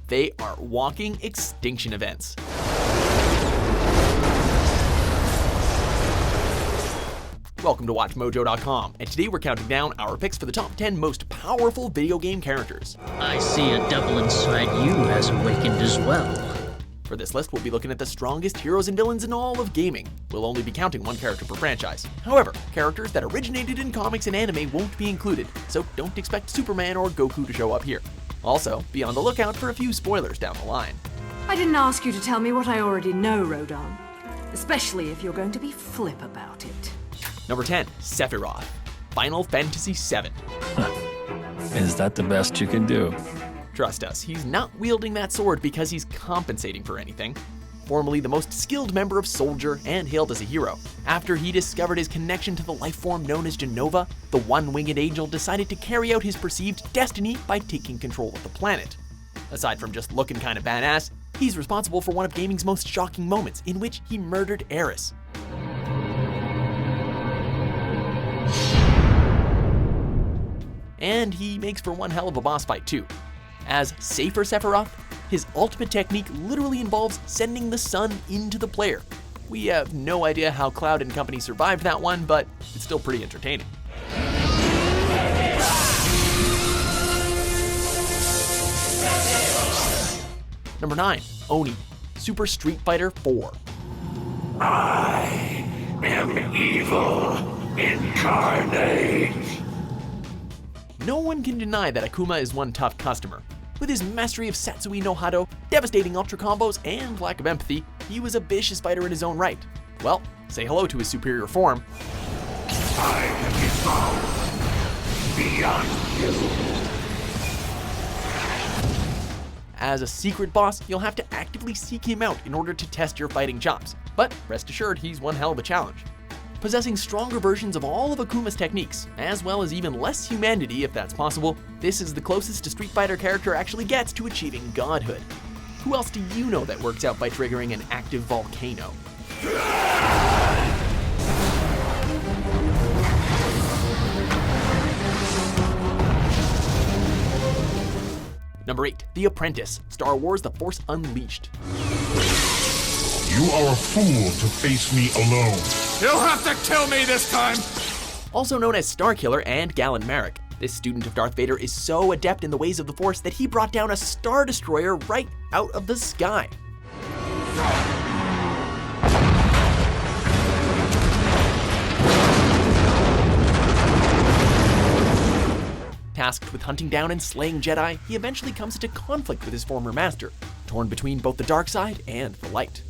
They are walking extinction events. Welcome to WatchMojo.com, and today we're counting down our picks for the top 10 most powerful video game characters. I see a devil inside you has awakened as well. For this list, we'll be looking at the strongest heroes and villains in all of gaming. We'll only be counting one character per franchise. However, characters that originated in comics and anime won't be included, so don't expect Superman or Goku to show up here. Also, be on the lookout for a few spoilers down the line. I didn't ask you to tell me what I already know, Rodon. Especially if you're going to be flip about it. Number 10, Sephiroth, Final Fantasy VII. Is that the best you can do? Trust us, he's not wielding that sword because he's compensating for anything. Formerly the most skilled member of Soldier and hailed as a hero, after he discovered his connection to the life form known as Genova, the one-winged angel decided to carry out his perceived destiny by taking control of the planet. Aside from just looking kinda badass, he's responsible for one of gaming's most shocking moments in which he murdered Eris. And he makes for one hell of a boss fight too. As Safer Sephiroth, his ultimate technique literally involves sending the sun into the player. We have no idea how Cloud and company survived that one, but it's still pretty entertaining. Number 9, Oni, Super Street Fighter 4. I am evil incarnate. No one can deny that Akuma is one tough customer. With his mastery of Satsui no Hado, devastating ultra combos, and lack of empathy, he was a vicious fighter in his own right. Well, say hello to his superior form. I have evolved beyond you. As a secret boss, you'll have to actively seek him out in order to test your fighting chops, but rest assured he's one hell of a challenge. Possessing stronger versions of all of Akuma's techniques, as well as even less humanity if that's possible, this is the closest a Street Fighter character actually gets to achieving godhood. Who else do you know that works out by triggering an active volcano? Number 8, The Apprentice, Star Wars The Force Unleashed. You are a fool to face me alone. You'll have to kill me this time! Also known as Starkiller and Galen Marek, this student of Darth Vader is so adept in the ways of the Force that he brought down a Star Destroyer right out of the sky. Tasked with hunting down and slaying Jedi, he eventually comes into conflict with his former master, torn between both the dark side and the light.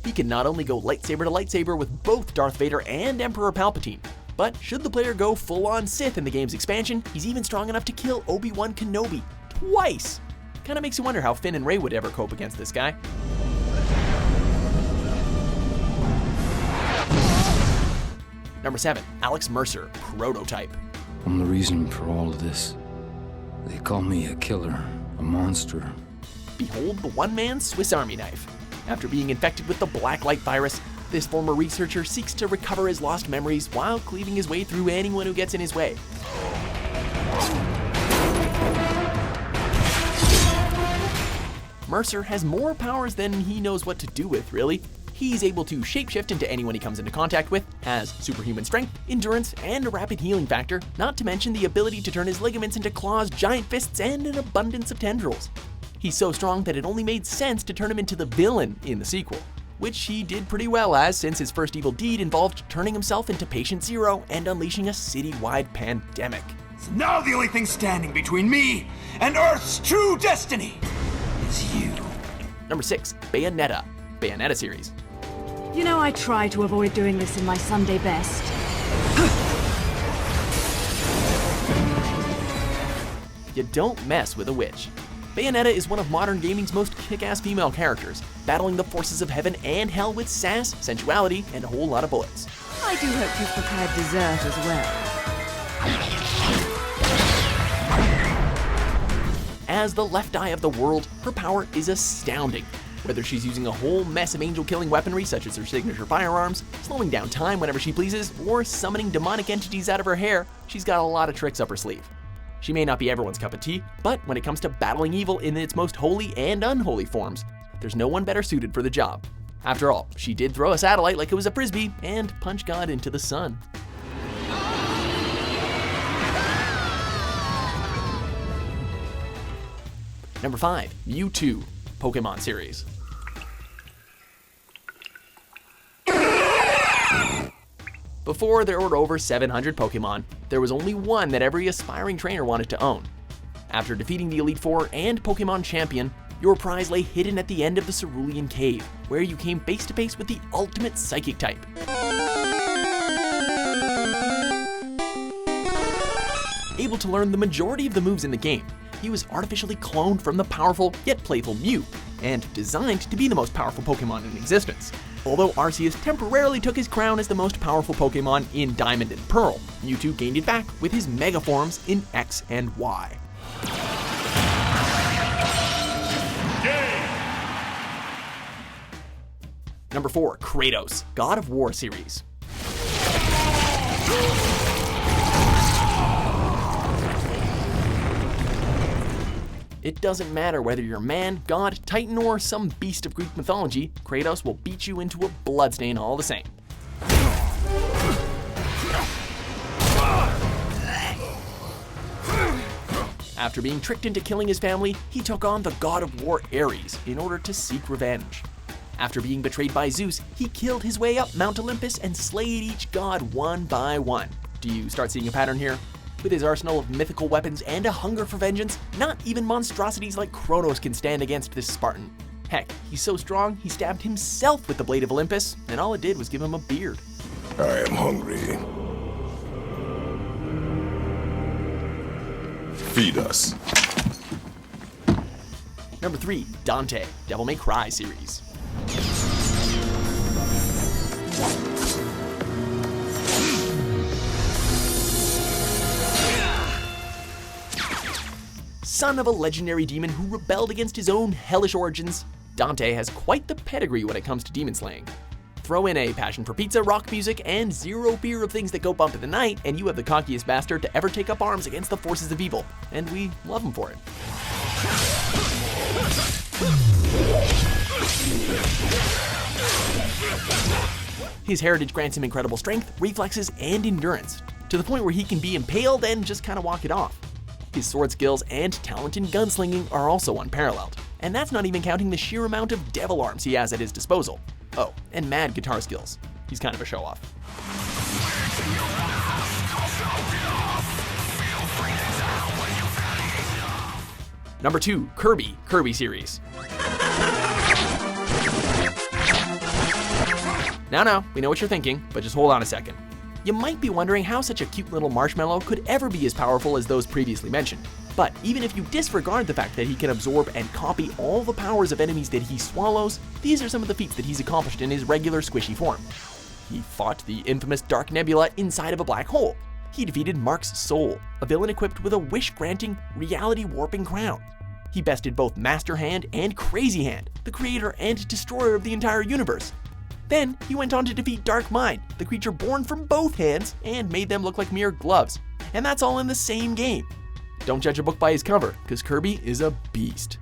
He can not only go lightsaber to lightsaber with both Darth Vader and Emperor Palpatine, but should the player go full-on Sith in the game's expansion, he's even strong enough to kill Obi-Wan Kenobi twice. Kinda makes you wonder how Finn and Rey would ever cope against this guy. Number 7, Alex Mercer, Prototype. I'm the reason for all of this. They call me a killer, a monster. Behold the one-man Swiss Army knife. After being infected with the Blacklight virus, this former researcher seeks to recover his lost memories while cleaving his way through anyone who gets in his way. Mercer has more powers than he knows what to do with, really. He's able to shapeshift into anyone he comes into contact with, has superhuman strength, endurance, and a rapid healing factor, not to mention the ability to turn his ligaments into claws, giant fists, and an abundance of tendrils. He's so strong that it only made sense to turn him into the villain in the sequel, which he did pretty well as, since his first evil deed involved turning himself into Patient Zero and unleashing a citywide pandemic. So now the only thing standing between me and Earth's true destiny is you. Number 6, Bayonetta, Bayonetta series. You know, I try to avoid doing this in my Sunday best. You don't mess with a witch. Bayonetta is one of modern gaming's most kick-ass female characters, battling the forces of heaven and hell with sass, sensuality, and a whole lot of bullets. I do hope you've prepared dessert as well. As the left eye of the world, her power is astounding. Whether she's using a whole mess of angel-killing weaponry such as her signature firearms, slowing down time whenever she pleases, or summoning demonic entities out of her hair, she's got a lot of tricks up her sleeve. She may not be everyone's cup of tea, but when it comes to battling evil in its most holy and unholy forms, there's no one better suited for the job. After all, she did throw a satellite like it was a frisbee and punch God into the sun. Number 5, Mewtwo, Pokemon series. Before there were over 700 Pokemon, there was only one that every aspiring trainer wanted to own. After defeating the Elite Four and Pokemon Champion, your prize lay hidden at the end of the Cerulean Cave, where you came face to face with the ultimate Psychic type. Able to learn the majority of the moves in the game, he was artificially cloned from the powerful yet playful Mew, and designed to be the most powerful Pokemon in existence. Although Arceus temporarily took his crown as the most powerful Pokemon in Diamond and Pearl, Mewtwo gained it back with his Mega Forms in X and Y. Number 4, Kratos, God of War series. It doesn't matter whether you're man, god, titan, or some beast of Greek mythology, Kratos will beat you into a bloodstain all the same. After being tricked into killing his family, he took on the god of war Ares in order to seek revenge. After being betrayed by Zeus, he killed his way up Mount Olympus and slayed each god one by one. Do you start seeing a pattern here? With his arsenal of mythical weapons and a hunger for vengeance, not even monstrosities like Kratos can stand against this Spartan. Heck, he's so strong, he stabbed himself with the blade of Olympus, and all it did was give him a beard. I am hungry. Feed us. Number 3, Dante, Devil May Cry series. Son of a legendary demon who rebelled against his own hellish origins, Dante has quite the pedigree when it comes to demon slaying. Throw in a passion for pizza, rock music, and zero fear of things that go bump in the night, and you have the cockiest bastard to ever take up arms against the forces of evil, and we love him for it. His heritage grants him incredible strength, reflexes, and endurance, to the point where he can be impaled and just kind of walk it off. His sword skills and talent in gunslinging are also unparalleled, and that's not even counting the sheer amount of devil arms he has at his disposal. Oh, and mad guitar skills. He's kind of a show-off. Number 2, Kirby series. Now, we know what you're thinking, but just hold on a second. You might be wondering how such a cute little marshmallow could ever be as powerful as those previously mentioned. But even if you disregard the fact that he can absorb and copy all the powers of enemies that he swallows, these are some of the feats that he's accomplished in his regular squishy form. He fought the infamous Dark Nebula inside of a black hole. He defeated Mark's Soul, a villain equipped with a wish-granting, reality-warping crown. He bested both Master Hand and Crazy Hand, the creator and destroyer of the entire universe. Then, he went on to defeat Dark Mind, the creature born from both hands, and made them look like mere gloves. And that's all in the same game. Don't judge a book by his cover, because Kirby is a beast.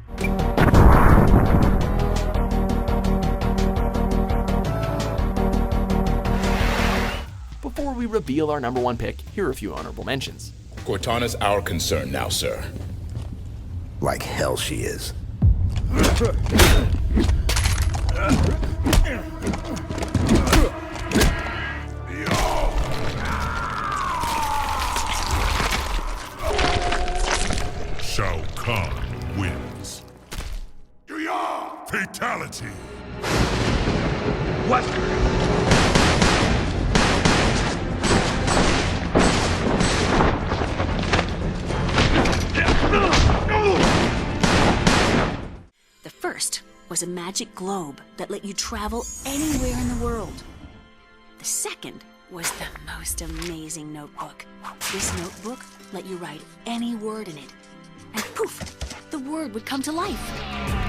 Before we reveal our number 1 pick, here are a few honorable mentions. Cortana's our concern now, sir. Like hell she is. Shao Kahn wins. Fatality. What? The first was a magic globe that let you travel anywhere in the world. The second was the most amazing notebook. This notebook let you write any word in it, and poof, the word would come to life.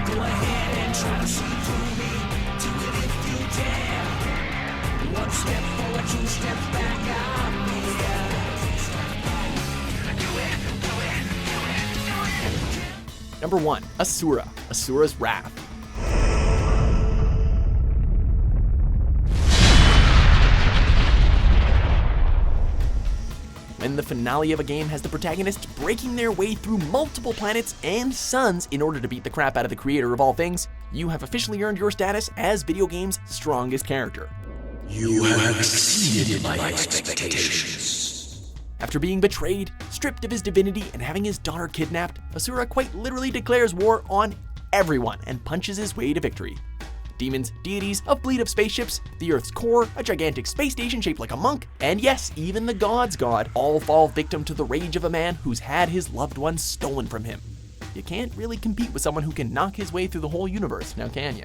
Go ahead and try to shoot through me. Do it if you dare. 1 step forward, 2 steps back, I'm here. Do it, Number 1. Asura, Asura's Wrath. When the finale of a game has the protagonist breaking their way through multiple planets and suns in order to beat the crap out of the creator of all things, you have officially earned your status as video game's strongest character. You have exceeded my expectations. After being betrayed, stripped of his divinity, and having his daughter kidnapped, Asura quite literally declares war on everyone and punches his way to victory. Demons, deities, a fleet of spaceships, the Earth's core, a gigantic space station shaped like a monk, and yes, even the gods' god, all fall victim to the rage of a man who's had his loved ones stolen from him. You can't really compete with someone who can knock his way through the whole universe, now can you?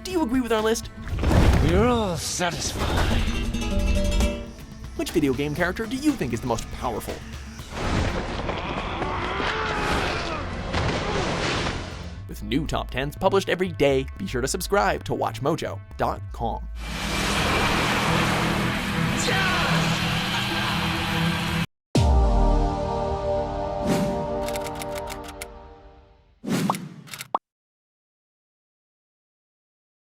Do you agree with our list? We're all satisfied. Which video game character do you think is the most powerful? With new top 10s published every day, be sure to subscribe to WatchMojo.com.